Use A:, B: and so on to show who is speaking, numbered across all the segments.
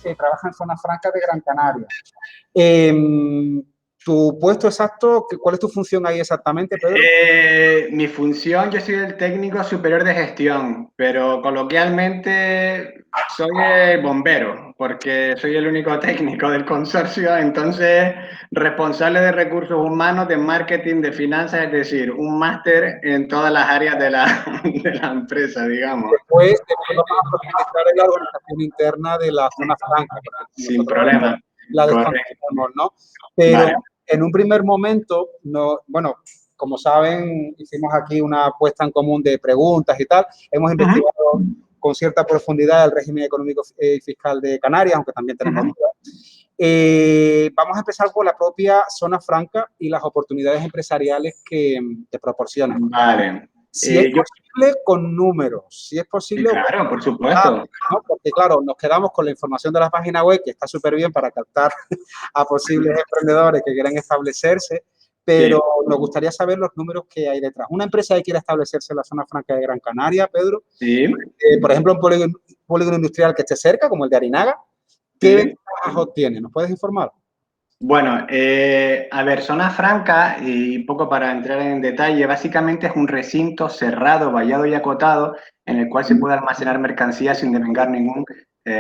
A: que trabaja en zona franca de Gran Canaria. ¿Tu puesto exacto, cuál es tu función ahí exactamente, Pedro?
B: Mi función, yo soy el técnico superior de gestión, pero coloquialmente soy el bombero, porque soy el único técnico del consorcio, entonces responsable de recursos humanos, de marketing, de finanzas, es decir, un máster en todas las áreas de la empresa, digamos.
A: Después vamos a profundizar en la organización interna de la zona franca, porque
B: Sin
A: nosotros
B: problema.
A: la
B: Correcto.
A: desconocemos, ¿no? Pero
B: Vale.
A: en un primer momento, no, bueno, como saben, hicimos aquí una puesta en común de preguntas y tal. Hemos investigado con cierta profundidad el régimen económico y fiscal de Canarias, aunque también tenemos dudas. Vamos a empezar por la propia zona franca y las oportunidades empresariales que proporcionan.
B: Vale.
A: Si es posible, con números. Si es posible,
B: claro, por supuesto.
A: ¿no? Porque, claro, nos quedamos con la información de la página web, que está súper bien para captar a posibles emprendedores que quieran establecerse, pero nos gustaría saber los números que hay detrás. Una empresa que quiera establecerse en la zona franca de Gran Canaria, Pedro, por ejemplo, un polígono industrial que esté cerca, como el de Arinaga, ¿qué ventajas obtiene? ¿Nos puedes informar?
B: Bueno, a ver, zona franca, y poco para entrar en detalle, básicamente es un recinto cerrado, vallado y acotado en el cual se puede almacenar mercancías sin devengar ningún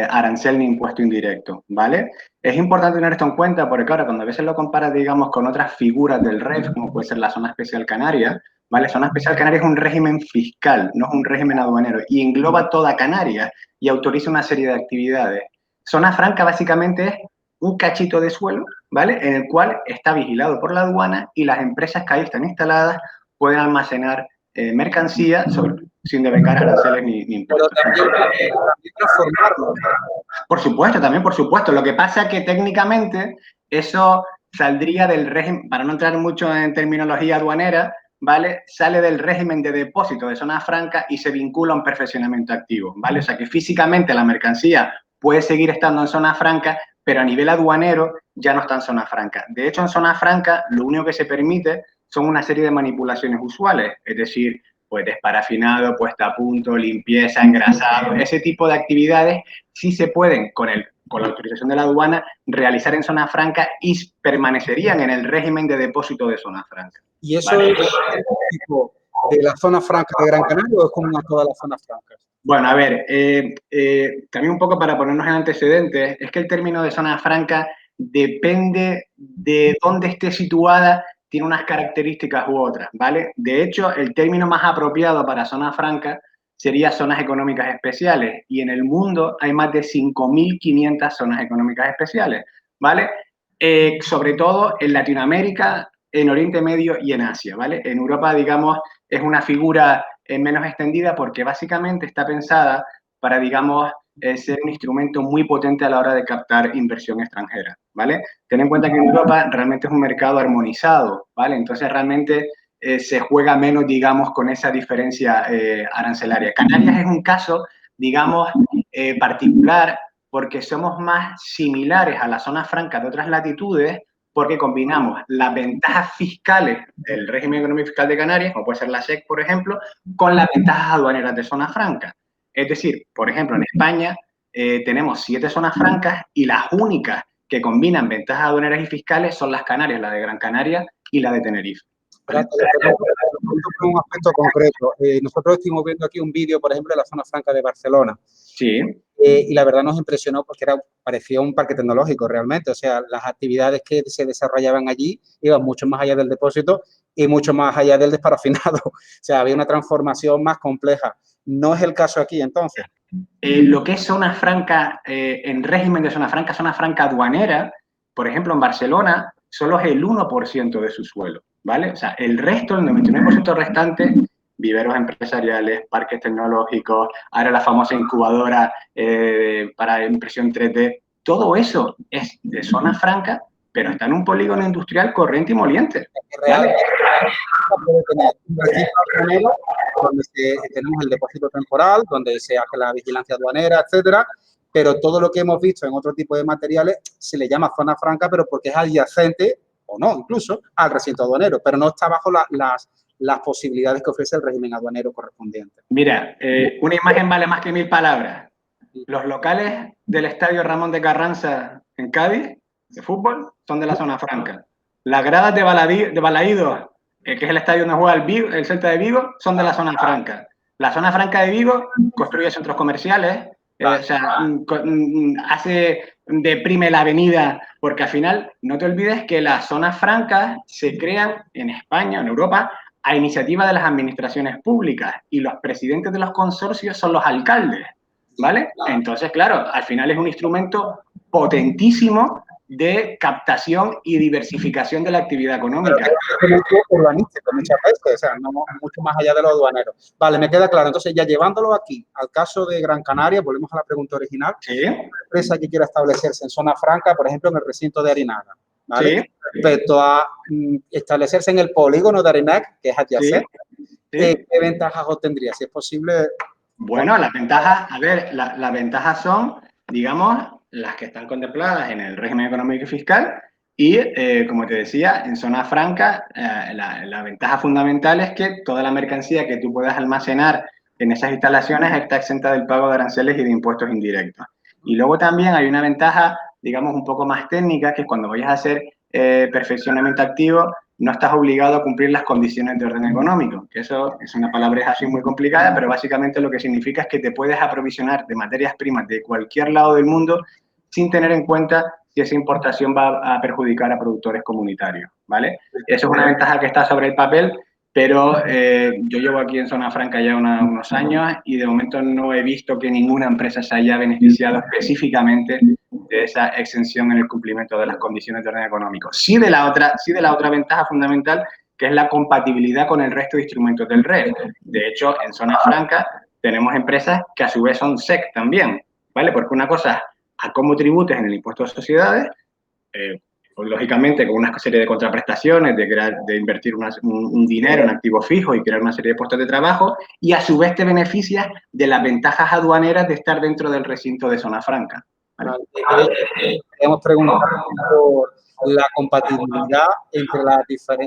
B: arancel ni impuesto indirecto, ¿vale? Es importante tener esto en cuenta porque, claro, cuando a veces lo comparas, digamos, con otras figuras del REF, como puede ser la Zona Especial Canaria, ¿vale? Zona Especial Canaria es un régimen fiscal, no es un régimen aduanero, y engloba toda Canarias y autoriza una serie de actividades. Zona franca básicamente es un cachito de suelo, ¿vale? En el cual está vigilado por la aduana y las empresas que ahí están instaladas pueden almacenar mercancía sin devengar aranceles ni impuestos.
A: Pero también transformarlo.
B: Por supuesto, también por supuesto. Lo que pasa es que técnicamente eso saldría del régimen, para no entrar mucho en terminología aduanera, ¿vale? Sale del régimen de depósito de zona franca y se vincula a un perfeccionamiento activo, ¿vale? O sea que físicamente la mercancía puede seguir estando en zona franca, pero a nivel aduanero ya no está en zona franca. De hecho, en zona franca lo único que se permite son una serie de manipulaciones usuales, es decir, pues desparafinado, puesta a punto, limpieza, engrasado, ese tipo de actividades sí se pueden, con la autorización de la aduana, realizar en zona franca y permanecerían en el régimen de depósito de zona franca.
A: ¿Y eso es tipo de la zona franca de Gran Canaria o es común a todas las zonas francas?
B: Bueno, a ver, también un poco para ponernos en antecedentes, es que el término de zona franca depende de dónde esté situada, tiene unas características u otras, ¿vale? De hecho, el término más apropiado para zona franca sería zonas económicas especiales, y en el mundo hay más de 5.500 zonas económicas especiales, ¿vale? Sobre todo en Latinoamérica, en Oriente Medio y en Asia, ¿vale? En Europa, digamos, es una figura menos extendida porque básicamente está pensada para, digamos, ser un instrumento muy potente a la hora de captar inversión extranjera, ¿vale? Ten en cuenta que en Europa realmente es un mercado armonizado, ¿vale? Entonces realmente se juega menos, digamos, con esa diferencia arancelaria. Canarias es un caso, digamos, particular porque somos más similares a la zona franca de otras latitudes porque combinamos las ventajas fiscales del régimen económico fiscal de Canarias, como puede ser la SEC, por ejemplo, con las ventajas aduaneras de zona franca. Es decir, por ejemplo, en España tenemos 7 zonas francas y las únicas que combinan ventajas aduaneras y fiscales son las Canarias, la de Gran Canaria y la de Tenerife.
A: ¿Vale? Un aspecto concreto. Nosotros estuvimos viendo aquí un vídeo, por ejemplo, de la zona franca de Barcelona.
B: Sí.
A: Y la verdad nos impresionó porque parecía un parque tecnológico realmente. O sea, las actividades que se desarrollaban allí iban mucho más allá del depósito y mucho más allá del desparafinado. O sea, había una transformación más compleja. ¿No es el caso aquí, entonces?
B: Lo que es zona franca, en régimen de zona franca aduanera, por ejemplo, en Barcelona, solo es el 1% de su suelo, ¿vale? O sea, el resto, el 99% restante, viveros empresariales, parques tecnológicos, ahora la famosa incubadora para impresión 3D, todo eso es de zona franca, pero está en un polígono industrial corriente y moliente, ¿vale?
A: Puede tener un registro aduanero donde tenemos el depósito temporal, donde se hace la vigilancia aduanera, etcétera, pero todo lo que hemos visto en otro tipo de materiales se le llama zona franca, pero porque es adyacente, o no, incluso, al recinto aduanero, pero no está bajo las posibilidades que ofrece el régimen aduanero correspondiente.
B: Mira, una imagen vale más que 1000 palabras. Los locales del Estadio Ramón de Carranza en Cádiz, de fútbol, son de la zona franca. Las gradas de Balaídos, que es el estadio donde juega el Celta de Vigo, son de la zona franca. La zona franca de Vigo construye centros comerciales, o sea, deprime la avenida, porque al final no te olvides que las zonas francas se crean en España, en Europa, a iniciativa de las administraciones públicas, y los presidentes de los consorcios son los alcaldes, ¿vale? Entonces, claro, al final es un instrumento potentísimo de captación y diversificación de la actividad económica.
A: Es urbanístico muchas veces, o sea, no mucho más allá de los aduaneros. Vale, me queda claro. Entonces, ya llevándolo aquí al caso de Gran Canaria, volvemos a la pregunta original.
B: Sí.
A: Una empresa que quiera establecerse en zona franca, por ejemplo, en el recinto de Arinaga, ¿vale?
B: Sí.
A: Respecto a establecerse en el polígono de Arinac, que es adyacente,
B: Sí.
A: ¿qué ventajas obtendría? Si es posible.
B: Bueno, las ventajas, a ver, las ventajas son, digamos, las que están contempladas en el régimen económico y fiscal y, como te decía, en zona franca, la ventaja fundamental es que toda la mercancía que tú puedas almacenar en esas instalaciones está exenta del pago de aranceles y de impuestos indirectos. Y luego también hay una ventaja, digamos, un poco más técnica, que es cuando vayas a hacer perfeccionamiento activo, no estás obligado a cumplir las condiciones de orden económico, que eso es una palabra así muy complicada, pero básicamente lo que significa es que te puedes aprovisionar de materias primas de cualquier lado del mundo sin tener en cuenta si esa importación va a perjudicar a productores comunitarios, ¿vale? Eso es una ventaja que está sobre el papel, pero yo llevo aquí en Zona Franca ya unos años y de momento no he visto que ninguna empresa se haya beneficiado específicamente de esa exención en el cumplimiento de las condiciones de orden económico. Sí de la otra ventaja fundamental, que es la compatibilidad con el resto de instrumentos del REF. De hecho, en Zona Franca tenemos empresas que a su vez son SEC también, ¿vale? Porque una cosa es a cómo tributes en el impuesto de sociedades, pues, lógicamente con una serie de contraprestaciones, de invertir un dinero en activos fijos y crear una serie de puestos de trabajo, y a su vez te beneficias de las ventajas aduaneras de estar dentro del recinto de Zona Franca. ¿Vale?
A: Queríamos preguntar por la compatibilidad entre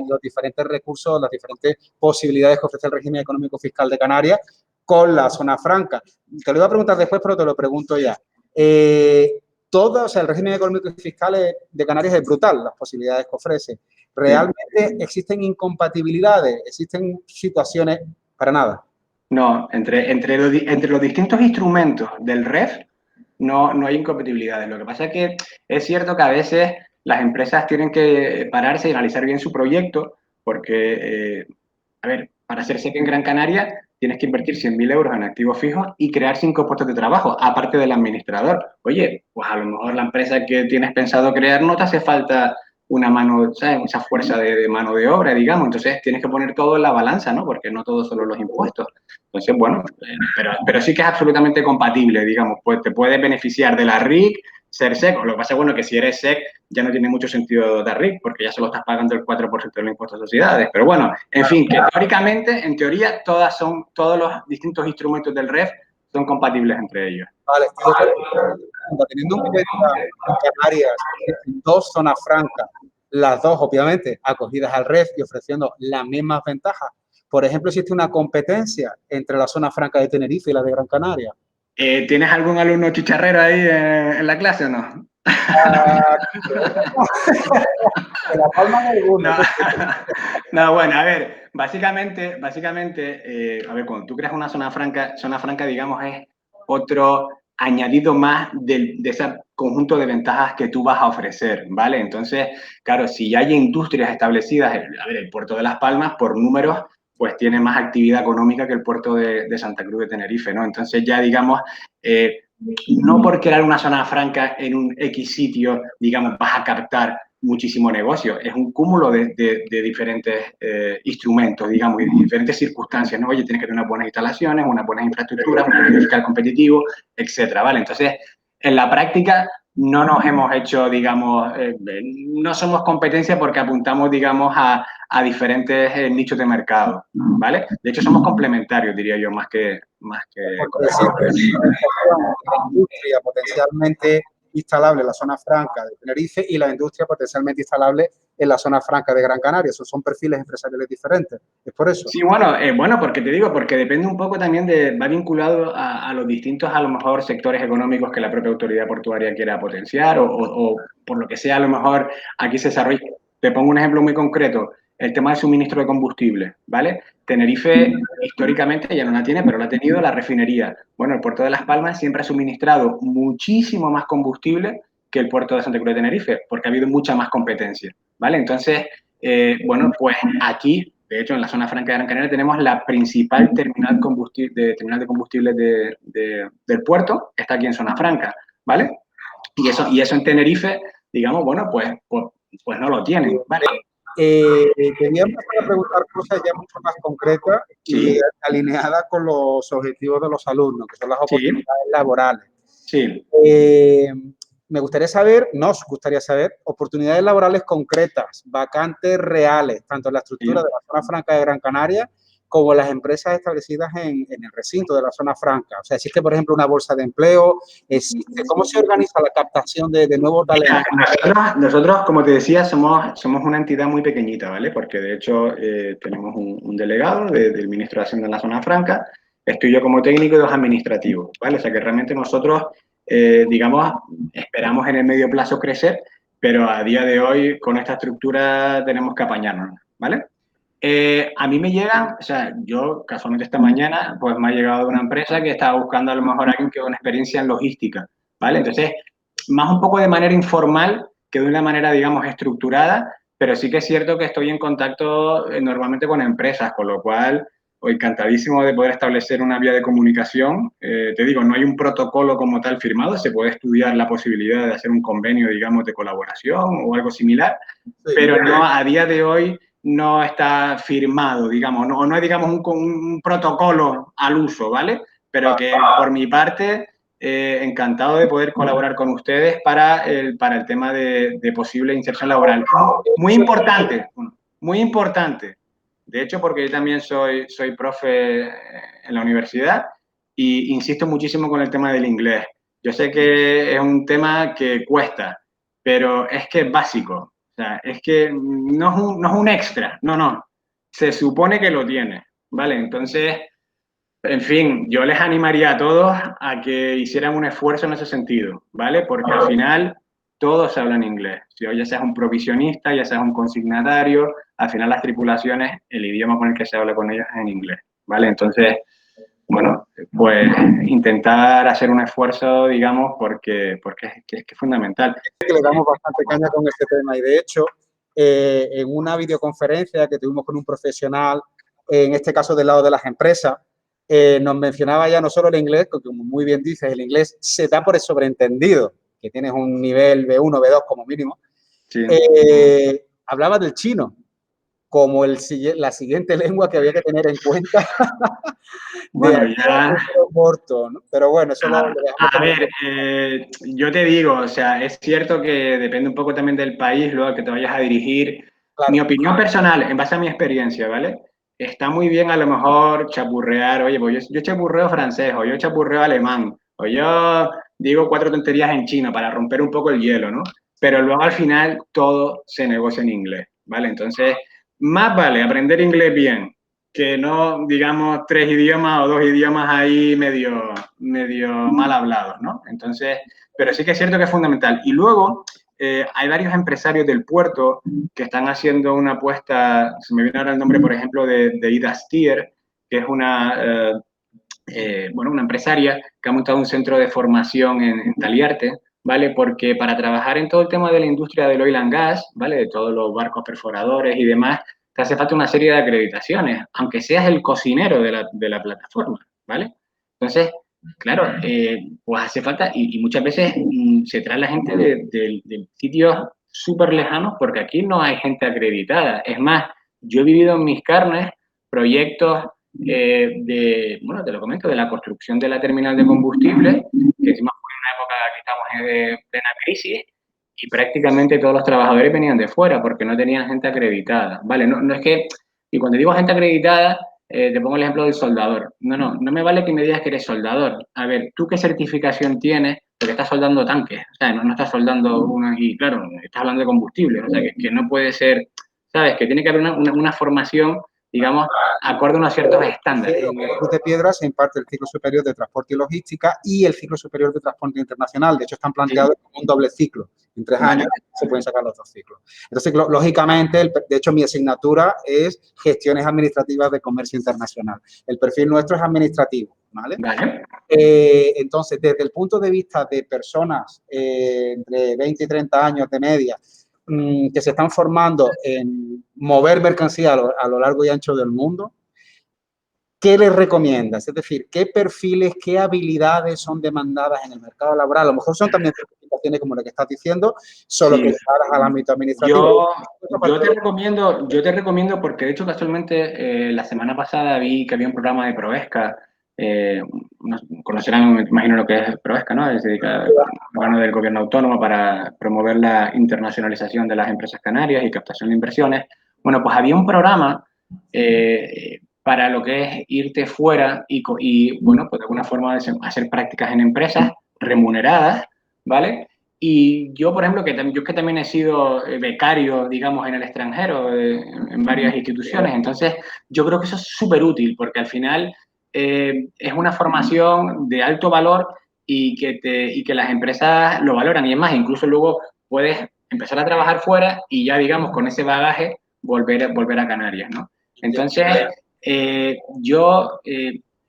A: los diferentes recursos, las diferentes posibilidades que ofrece el régimen económico fiscal de Canarias con la zona franca. Te lo iba a preguntar después, pero te lo pregunto ya. O sea, el régimen económico y fiscal de Canarias es brutal, las posibilidades que ofrece. ¿Realmente existen incompatibilidades? ¿Existen situaciones? Para nada.
B: No, entre los distintos instrumentos del REF no hay incompatibilidades. Lo que pasa es que es cierto que a veces las empresas tienen que pararse y analizar bien su proyecto porque, a ver, para ser SEC en Gran Canaria tienes que invertir 100.000 euros en activos fijos y crear 5 puestos de trabajo, aparte del administrador. Oye, pues a lo mejor la empresa que tienes pensado crear no te hace falta una mano, ¿sabes? Esa fuerza de mano de obra, digamos. Entonces tienes que poner todo en la balanza, ¿no? Porque no todo solo los impuestos. Entonces, bueno, pero sí que es absolutamente compatible, digamos. Pues te puedes beneficiar de la RIC, ser SEC. Lo que pasa es, bueno, que si eres SEC ya no tiene mucho sentido dar RIC, porque ya solo estás pagando el 4% de los impuestos de sociedades. Pero bueno, en fin, que teóricamente, en teoría, todos los distintos instrumentos del REF son compatibles entre ellos.
A: Vale, teniendo en cuenta en Canarias dos zonas francas, las dos obviamente acogidas al REF y ofreciendo las mismas ventajas. Por ejemplo, existe una competencia entre la zona franca de Tenerife y la de Gran Canaria.
B: ¿Tienes algún alumno chicharrero ahí en la clase o no?
A: La palma de alguno.
B: No, bueno, a ver, básicamente, a ver, cuando tú creas una zona franca, digamos, es otro añadido más de ese conjunto de ventajas que tú vas a ofrecer, ¿vale? Entonces, claro, si ya hay industrias establecidas, a ver, el puerto de Las Palmas, por números, pues tiene más actividad económica que el puerto de Santa Cruz de Tenerife, ¿no? Entonces ya, digamos, no por crear una zona franca en un X sitio, digamos, vas a captar muchísimo negocio. Es un cúmulo de diferentes instrumentos, digamos, y de diferentes circunstancias, ¿no? Oye, tienes que tener unas buenas instalaciones, unas buenas infraestructuras, un nivel fiscal competitivo, etcétera, ¿vale? Entonces, en la práctica no nos hemos hecho, digamos, no somos competencia porque apuntamos, digamos, a diferentes nichos de mercado, ¿vale? De hecho, somos complementarios, diría yo, más que
A: porque si la industria potencialmente instalable en la zona franca de Tenerife y la industria potencialmente instalable en la zona franca de Gran Canaria. Esos son perfiles empresariales diferentes. ¿Es por eso?
B: Sí, bueno, porque te digo, porque depende un poco también va vinculado a los distintos, a lo mejor, sectores económicos que la propia autoridad portuaria quiera potenciar o por lo que sea, a lo mejor aquí se desarrolla. Te pongo un ejemplo muy concreto, el tema del suministro de combustible, ¿vale? Tenerife, históricamente, ya no la tiene, pero la ha tenido la refinería. Bueno, el puerto de Las Palmas siempre ha suministrado muchísimo más combustible que el puerto de Santa Cruz de Tenerife, porque ha habido mucha más competencia, ¿vale? Entonces, bueno, pues aquí, de hecho, en la zona franca de Gran Canaria tenemos la principal terminal de combustible del puerto, está aquí en zona franca, ¿vale? Y eso en Tenerife, digamos, bueno, pues no lo tienen, ¿vale?
A: Quería empezar a preguntar cosas ya mucho más concretas y alineadas con los objetivos de los alumnos, que son las oportunidades laborales.
B: Sí.
A: Me gustaría saber, nos gustaría saber, oportunidades laborales concretas, vacantes reales, tanto en la estructura de la zona franca de Gran Canaria como en las empresas establecidas en el recinto de la zona franca. O sea, existe, por ejemplo, una bolsa de empleo, existe, ¿cómo se organiza la captación de nuevos talentos?
B: Nosotros, como te decía, somos una entidad muy pequeñita, ¿vale? Porque, de hecho, tenemos un delegado del Ministro de Hacienda en la zona franca, estoy yo como técnico y 2 administrativos, ¿vale? O sea, que realmente nosotros, digamos, esperamos en el medio plazo crecer, pero a día de hoy, con esta estructura, tenemos que apañarnos, ¿vale? A mí me llegan, o sea, yo casualmente esta mañana, pues me ha llegado de una empresa que estaba buscando a lo mejor a alguien que con experiencia en logística, ¿vale? Entonces, más un poco de manera informal que de una manera, digamos, estructurada, pero sí que es cierto que estoy en contacto normalmente con empresas, con lo cual, encantadísimo de poder establecer una vía de comunicación. Te digo, no hay un protocolo como tal firmado, se puede estudiar la posibilidad de hacer un convenio, digamos, de colaboración o algo similar, pero no, a día de hoy no está firmado, digamos, no es, digamos, un protocolo al uso, ¿vale? Pero que por mi parte, encantado de poder colaborar con ustedes para el tema de posible inserción laboral. Muy importante, muy importante. De hecho, porque yo también soy profe en la universidad y insisto muchísimo con el tema del inglés. Yo sé que es un tema que cuesta, pero es que es básico. O sea, es que no es un extra, no. Se supone que lo tiene, ¿vale? Entonces, en fin, yo les animaría a todos a que hicieran un esfuerzo en ese sentido, ¿vale? Porque al final todos hablan inglés. Si ya seas un provisionista, ya seas un consignatario, al final las tripulaciones, el idioma con el que se habla con ellos es en inglés, ¿vale? Entonces, bueno, pues intentar hacer un esfuerzo, digamos, porque es fundamental.
A: Que le damos bastante caña con este tema y de hecho, en una videoconferencia que tuvimos con un profesional, en este caso del lado de las empresas, nos mencionaba ya no solo el inglés, que como muy bien dices, el inglés se da por sobreentendido, que tienes un nivel B1, B2 como mínimo. Sí. Hablaba del chino como la siguiente lengua que había que tener en cuenta.
B: Bueno, ya...
A: Corto, ¿no? Pero bueno, eso lo dejamos.
B: A ver, yo te digo, o sea, es cierto que depende un poco también del país, luego que te vayas a dirigir. Claro. Mi opinión personal, en base a mi experiencia, ¿vale? Está muy bien a lo mejor chapurrear, oye, pues yo chapurreo francés, o yo chapurreo alemán, o yo digo 4 tonterías en chino para romper un poco el hielo, ¿no? Pero luego al final todo se negocia en inglés, ¿vale? Entonces, más vale aprender inglés bien que no, digamos, 3 idiomas o 2 idiomas ahí medio mal hablados, ¿no? Entonces, pero sí que es cierto que es fundamental. Y luego, hay varios empresarios del puerto que están haciendo una apuesta, se me viene ahora el nombre, por ejemplo, de Ida Stier, que es una empresaria que ha montado un centro de formación en Taliarte, ¿vale? Porque para trabajar en todo el tema de la industria del oil and gas, ¿vale? De todos los barcos perforadores y demás, te hace falta una serie de acreditaciones, aunque seas el cocinero de la plataforma, ¿vale? Entonces, claro, pues hace falta, y muchas veces se trae la gente de sitios súper lejanos porque aquí no hay gente acreditada. Es más, yo he vivido en mis carnes proyectos te lo comento, de la construcción de la terminal de combustible, que encima fue en una época que estamos en plena crisis, y prácticamente todos los trabajadores venían de fuera porque no tenían gente acreditada, ¿vale? No es que, y cuando digo gente acreditada, te pongo el ejemplo del soldador. No me vale que me digas que eres soldador. A ver, ¿tú qué certificación tienes porque estás soldando tanques, o sea, no estás soldando una, y claro, estás hablando de combustible, o sea, que no puede ser, ¿sabes? Que tiene que haber una formación, digamos, acorde a unos ciertos estándares.
A: En el Cruz de Piedra se imparte el ciclo superior de transporte y logística y el ciclo superior de transporte internacional. De hecho, están planteados como un doble ciclo. En 3 años se pueden sacar los 2 ciclos. Entonces, lógicamente, de hecho, mi asignatura es gestiones administrativas de comercio internacional. El perfil nuestro es administrativo, ¿vale? Entonces, desde el punto de vista de personas entre 20 y 30 años de media, que se están formando en mover mercancía a lo largo y ancho del mundo, ¿qué les recomiendas? Es decir, ¿qué perfiles, qué habilidades son demandadas en el mercado laboral? A lo mejor son también certificaciones como la que estás diciendo, solo que llevadas al ámbito administrativo.
B: Yo te recomiendo porque, de hecho, casualmente, la semana pasada vi que había un programa de Proesca. Conocerán, me imagino, lo que es Proesca, ¿no? Es dedicado al órgano del gobierno autónomo para promover la internacionalización de las empresas canarias y captación de inversiones. Bueno, pues había un programa para lo que es irte fuera y bueno, pues de alguna forma hacer prácticas en empresas remuneradas, ¿vale? Y yo, por ejemplo, yo que también he sido becario, digamos, en el extranjero, en varias instituciones, entonces yo creo que eso es súper útil porque al final es una formación de alto valor y que las empresas lo valoran. Y es más, incluso luego puedes empezar a trabajar fuera y ya, digamos, con ese bagaje volver a Canarias, ¿no? Entonces, en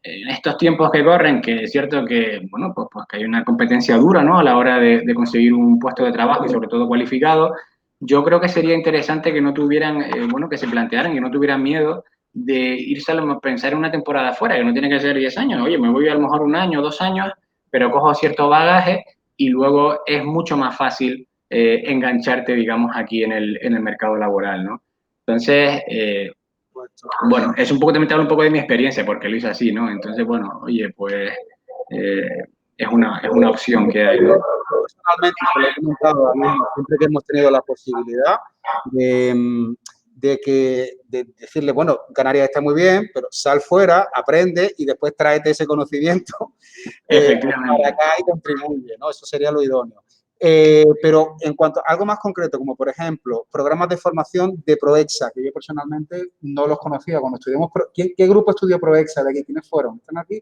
B: estos tiempos que corren, que es cierto que, bueno, pues que hay una competencia dura, ¿no? A la hora de conseguir un puesto de trabajo y sobre todo cualificado, yo creo que sería interesante que no tuvieran, bueno, que se plantearan, que no tuvieran miedo de irse a pensar en una temporada fuera, que no tiene que ser 10 años. Oye, me voy a lo mejor 1 año, 2 años, pero cojo cierto bagaje y luego es mucho más fácil engancharte, digamos, aquí en el mercado laboral, ¿no? Entonces, bueno, es un poco, también te hablo un poco de mi experiencia, porque lo hice así, ¿no? Entonces, bueno, oye, pues es una opción que hay, ¿no?
A: Personalmente, se lo he comentado a alumnos siempre que hemos tenido la posibilidad de decirle, bueno, Canarias está muy bien, pero sal fuera, aprende y después tráete ese conocimiento para acá y contribuye, ¿no? Eso sería lo idóneo. Pero en cuanto a algo más concreto, como por ejemplo, programas de formación de Proexa, que yo personalmente no los conocía cuando estudiamos. ¿Qué grupo estudió Proexa de aquí? ¿Quiénes fueron? ¿Están aquí?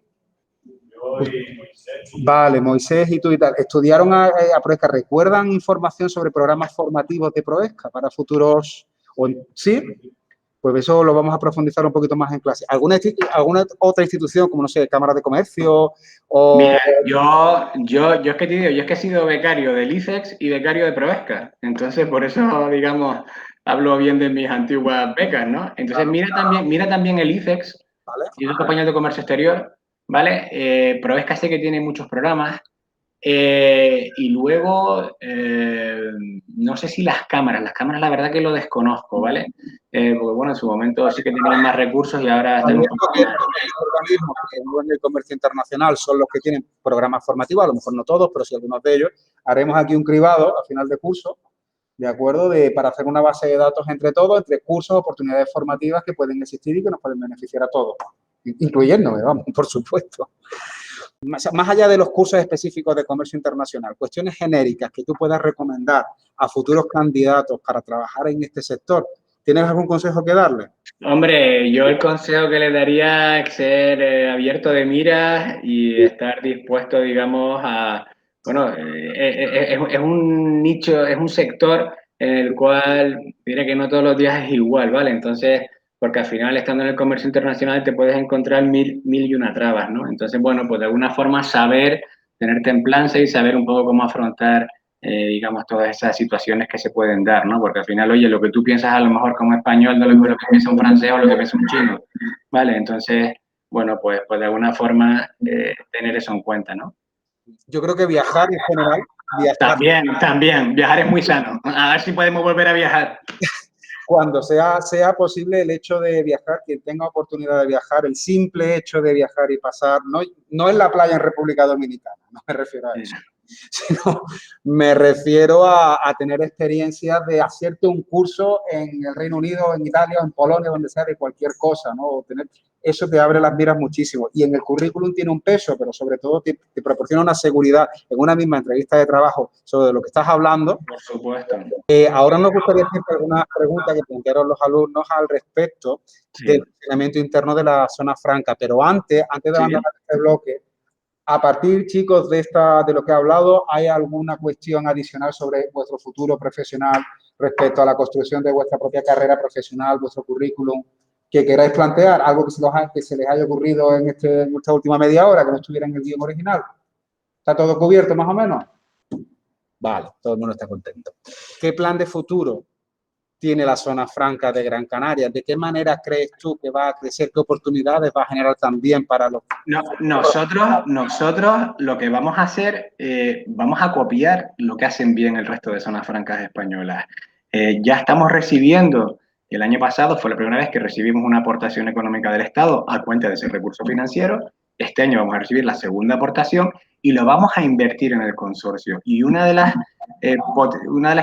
C: Yo y Moisés.
A: Vale, Moisés y tú y tal. ¿Estudiaron a Proesca? ¿Recuerdan información sobre programas formativos de Proesca para futuros? ¿Sí? Pues eso lo vamos a profundizar un poquito más en clase. ¿Alguna otra institución, como no sé, Cámara de Comercio o...?
B: Mira, yo es que te digo, yo es que he sido becario del ICEX y becario de Proesca. Entonces, por eso, digamos, hablo bien de mis antiguas becas, ¿no? Entonces, mira también el ICEX,
A: ¿Vale?
B: Instituto Español de Comercio Exterior, ¿vale? Proesca sé que tiene muchos programas. Y luego, no sé si las cámaras la verdad que lo desconozco, ¿vale? Porque bueno, en su momento sí que tenían más recursos y ahora están un poco más.
A: Los organismos que mueven el comercio internacional son los que tienen programas formativos, a lo mejor no todos, pero sí algunos de ellos. Haremos aquí un cribado a final de curso, ¿de acuerdo? Para hacer una base de datos entre todos, entre cursos, oportunidades formativas que pueden existir y que nos pueden beneficiar a todos, incluyéndome, vamos, por supuesto. Más allá de los cursos específicos de comercio internacional, cuestiones genéricas que tú puedas recomendar a futuros candidatos para trabajar en este sector, ¿tienes algún consejo que darle?
B: Hombre, yo el consejo que le daría es ser abierto de miras y estar dispuesto, digamos, a... Bueno, es un nicho, es un sector en el cual, diré que no todos los días es igual, ¿vale? Entonces, porque al final, estando en el comercio internacional, te puedes encontrar mil y una trabas, ¿no? Entonces, bueno, pues de alguna forma saber, tener templanza y saber un poco cómo afrontar digamos, todas esas situaciones que se pueden dar, ¿no? Porque al final, oye, lo que tú piensas a lo mejor como español no es lo que piensa un francés o lo que piensa un chino, ¿vale? Entonces, bueno, pues de alguna forma tener eso en cuenta, ¿no?
A: Yo creo que viajar en general,
B: También, viajar es muy sano. A ver si podemos volver a viajar.
A: Cuando sea posible el hecho de viajar, quien tenga oportunidad de viajar, el simple hecho de viajar y pasar, no en la playa en República Dominicana, no me refiero a eso. sino me refiero a tener experiencia de hacerte un curso en el Reino Unido, en Italia, en Polonia, donde sea, de cualquier cosa, ¿no? Eso te abre las miras muchísimo. Y en el currículum tiene un peso, pero sobre todo te proporciona una seguridad en una misma entrevista de trabajo sobre lo que estás hablando.
B: Por supuesto.
A: Ahora nos gustaría hacer algunas preguntas que plantearon los alumnos al respecto del funcionamiento interno de la zona franca. Pero antes de abandonar este bloque, a partir, chicos, de lo que he hablado, ¿hay alguna cuestión adicional sobre vuestro futuro profesional respecto a la construcción de vuestra propia carrera profesional, vuestro currículum, que queráis plantear? ¿Algo que se les haya ocurrido en esta última media hora, que no estuviera en el guión original? ¿Está todo cubierto, más o menos? Vale, todo el mundo está contento. ¿Qué plan de futuro tiene la zona franca de Gran Canaria? ¿De qué manera crees tú que va a crecer? ¿Qué oportunidades va a generar también para los...
B: Nosotros lo que vamos a hacer, vamos a copiar lo que hacen bien el resto de zonas francas españolas. Ya estamos recibiendo, el año pasado fue la primera vez que recibimos una aportación económica del Estado a cuenta de ese recurso financiero. Este año vamos a recibir la segunda aportación y lo vamos a invertir en el consorcio. Y una de las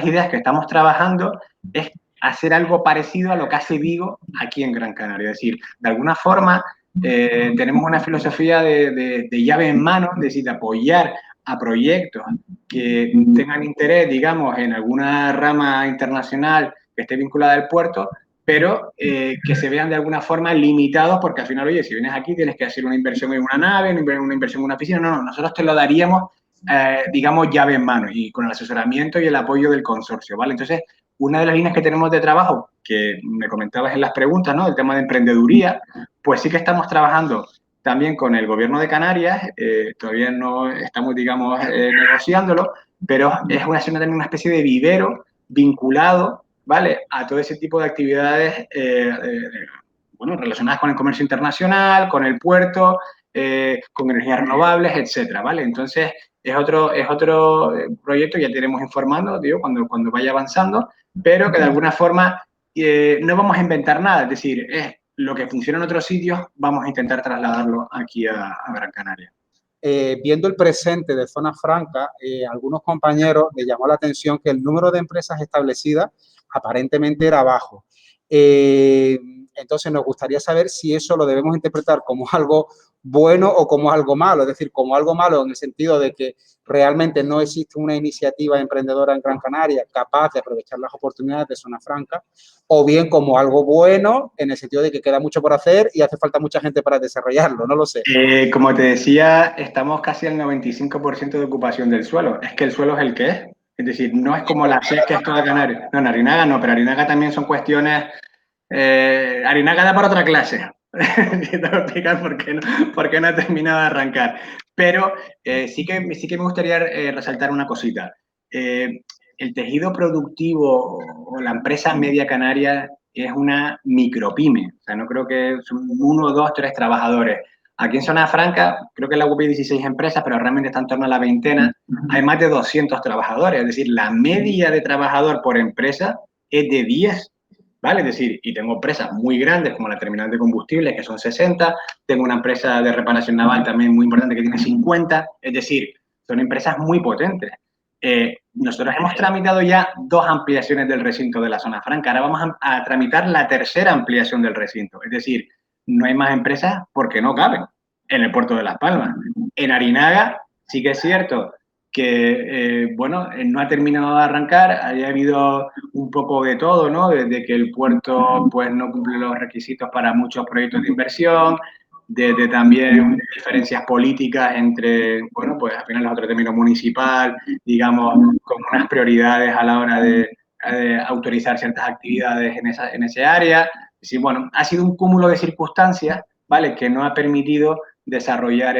B: ideas que estamos trabajando es hacer algo parecido a lo que hace Vigo aquí en Gran Canaria. Es decir, de alguna forma tenemos una filosofía de llave en mano, es decir, de apoyar a proyectos que tengan interés, digamos, en alguna rama internacional que esté vinculada al puerto, pero que se vean de alguna forma limitados, porque al final, oye, si vienes aquí tienes que hacer una inversión en una nave, una inversión en una piscina. No, nosotros te lo daríamos, digamos, llave en mano y con el asesoramiento y el apoyo del consorcio, ¿vale? Entonces, una de las líneas que tenemos de trabajo, que me comentabas en las preguntas, ¿no? El tema de emprendeduría, pues sí que estamos trabajando también con el gobierno de Canarias, todavía no estamos, digamos, negociándolo, pero es también una especie de vivero vinculado, ¿vale?, a todo ese tipo de actividades, bueno, relacionadas con el comercio internacional, con el puerto, con energías renovables, etcétera, ¿vale? Entonces, es otro proyecto, ya te iremos informando, digo, cuando vaya avanzando, pero que de alguna forma no vamos a inventar nada, es decir, es lo que funciona en otros sitios, vamos a intentar trasladarlo aquí a Gran Canaria.
A: Viendo el presente de Zona Franca, algunos compañeros les llamó la atención que el número de empresas establecidas aparentemente era bajo. Entonces, nos gustaría saber si eso lo debemos interpretar como algo bueno o como algo malo, es decir, como algo malo en el sentido de que realmente no existe una iniciativa emprendedora en Gran Canaria capaz de aprovechar las oportunidades de Zona Franca, o bien como algo bueno en el sentido de que queda mucho por hacer y hace falta mucha gente para desarrollarlo, no lo sé.
B: Como te decía, estamos casi al 95% de ocupación del suelo. Es que el suelo es el que es. Es decir, no es como la SES, que es toda Canaria. No, en Arinaga no, pero Arinaga también son cuestiones... Arinaga da para otra clase. Te voy a explicar por qué no ha terminado de arrancar. Pero sí que me gustaría resaltar una cosita. El tejido productivo o la empresa media canaria es una micropyme. O sea, no creo que son 1, 2, 3 trabajadores. Aquí en Zona Franca, creo que en la UP hay 16 empresas, pero realmente está en torno a la veintena. Hay más de 200 trabajadores. Es decir, la media de trabajador por empresa es de 10. ¿Vale? Es decir, y tengo empresas muy grandes como la terminal de combustibles, que son 60, tengo una empresa de reparación naval también muy importante que tiene 50, es decir, son empresas muy potentes. Nosotros hemos tramitado ya 2 ampliaciones del recinto de la Zona Franca, ahora vamos a tramitar la tercera ampliación del recinto, es decir, no hay más empresas porque no caben en el puerto de Las Palmas. En Arinaga sí que es cierto que, bueno, no ha terminado de arrancar, haya habido un poco de todo, ¿no? Desde que el puerto, pues, no cumple los requisitos para muchos proyectos de inversión, desde también diferencias políticas entre, bueno, pues, al final es otro término municipal, digamos, con unas prioridades a la hora de autorizar ciertas actividades en ese área. Sí, bueno, ha sido un cúmulo de circunstancias, ¿vale?, que no ha permitido desarrollar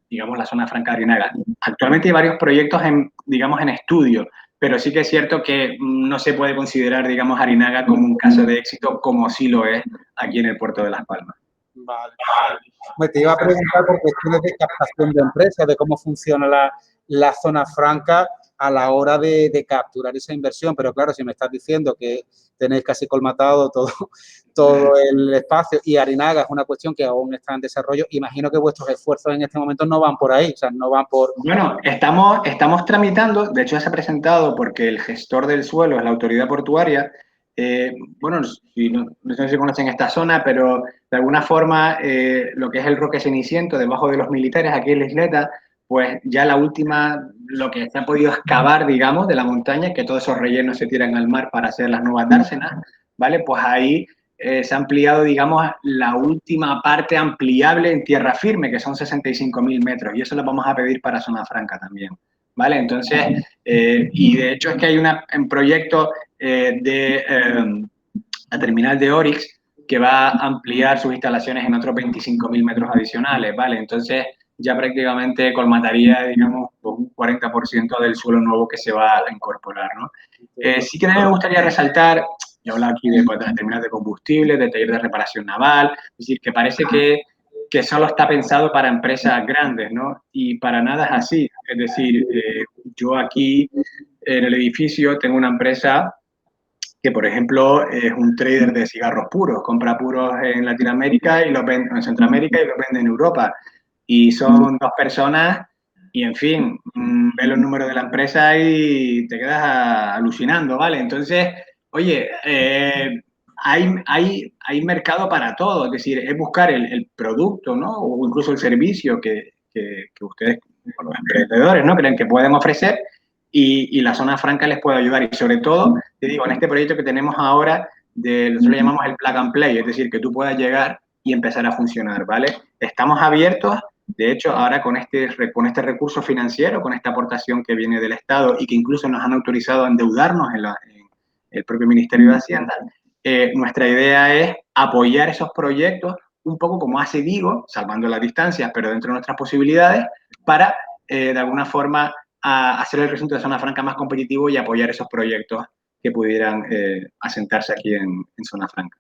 B: digamos, la Zona Franca de Arinaga. Actualmente hay varios proyectos digamos, en estudio, pero sí que es cierto que no se puede considerar, digamos, Arinaga como un caso de éxito, como sí lo es aquí en el puerto de Las Palmas.
A: Vale. Me te iba a preguntar por cuestiones de captación de empresas, de cómo funciona la Zona Franca. a la hora de capturar esa inversión. Pero claro, si me estás diciendo que tenéis casi colmatado todo el espacio y Arinaga es una cuestión que aún está en desarrollo, imagino que vuestros esfuerzos en este momento no van por ahí, o sea, no van por...
B: Bueno, estamos tramitando, de hecho ya se ha presentado porque el gestor del suelo es la autoridad portuaria. Bueno, no sé si conocen esta zona, pero de alguna forma lo que es el Roque Ceniciento, debajo de los militares, aquí en la isleta, pues ya la última, lo que se ha podido excavar, digamos, de la montaña, que todos esos rellenos se tiran al mar para hacer las nuevas dársenas, ¿vale? Pues ahí se ha ampliado, digamos, la última parte ampliable en tierra firme, que son 65.000 metros, y eso lo vamos a pedir para Zona Franca también, ¿vale? Entonces, y de hecho es que hay un proyecto de la terminal de Orix que va a ampliar sus instalaciones en otros 25.000 metros adicionales, ¿vale? Entonces, ya prácticamente colmataría, digamos, un 40% del suelo nuevo que se va a incorporar, ¿no? Sí que me gustaría resaltar, yo he hablado aquí de las terminales de combustible, de taller de reparación naval, es decir, que parece que solo está pensado para empresas grandes, ¿no? Y para nada es así. Es decir, yo aquí en el edificio tengo una empresa que, por ejemplo, es un trader de cigarros puros, compra puros en Latinoamérica y los vende en Centroamérica y los vende en Europa. Y son dos personas y, en fin, ves los números de la empresa y te quedas alucinando, ¿vale? Entonces, oye, hay mercado para todo, es decir, es buscar el producto, ¿no? O incluso el servicio que ustedes, los emprendedores, ¿no? Creen que pueden ofrecer y la zona franca les puede ayudar. Y sobre todo, te digo, en este proyecto que tenemos ahora, nosotros lo llamamos el plug and play, es decir, que tú puedas llegar y empezar a funcionar, ¿vale? Estamos abiertos, de hecho, ahora con este recurso financiero, con esta aportación que viene del Estado y que incluso nos han autorizado a endeudarnos en el propio Ministerio de Hacienda, nuestra idea es apoyar esos proyectos un poco como hace Vigo, salvando las distancias, pero dentro de nuestras posibilidades, para, de alguna forma, hacer el recinto de Zona Franca más competitivo y apoyar esos proyectos que pudieran asentarse aquí en Zona Franca.